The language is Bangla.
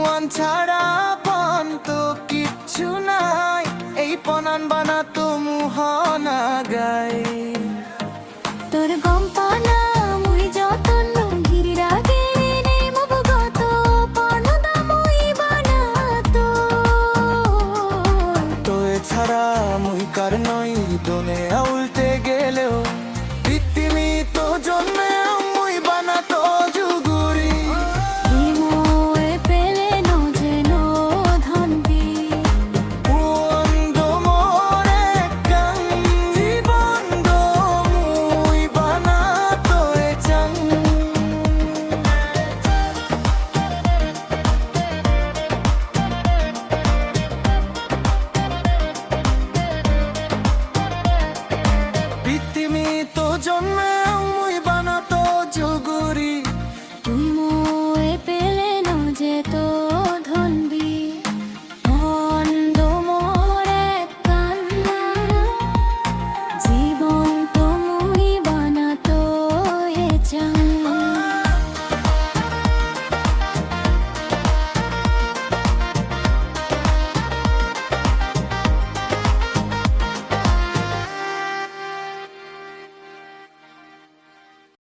মুয়ান ছাড়া পন তো কিচ্ছু নাই এই পনান বানা তো মুহনা গাই তোর গম পানা মুই যতন গিরি রাগে নে মবগত পনদা মুই বানাতো তো ছাড়া মুই কার নই দনে উল্টে গেলেও পৃথিবী তো জন্মে মুই বানাতো জুগুরি মোয়ে পেলে ন যেন ধনবি বন্ধ মোরে কান জীবন মুই বানাতো চাং পৃথিবী তো জন্মে মুই বানাতো জুগুরি তুই মোয়ে পেলে ন যে তো ধনবি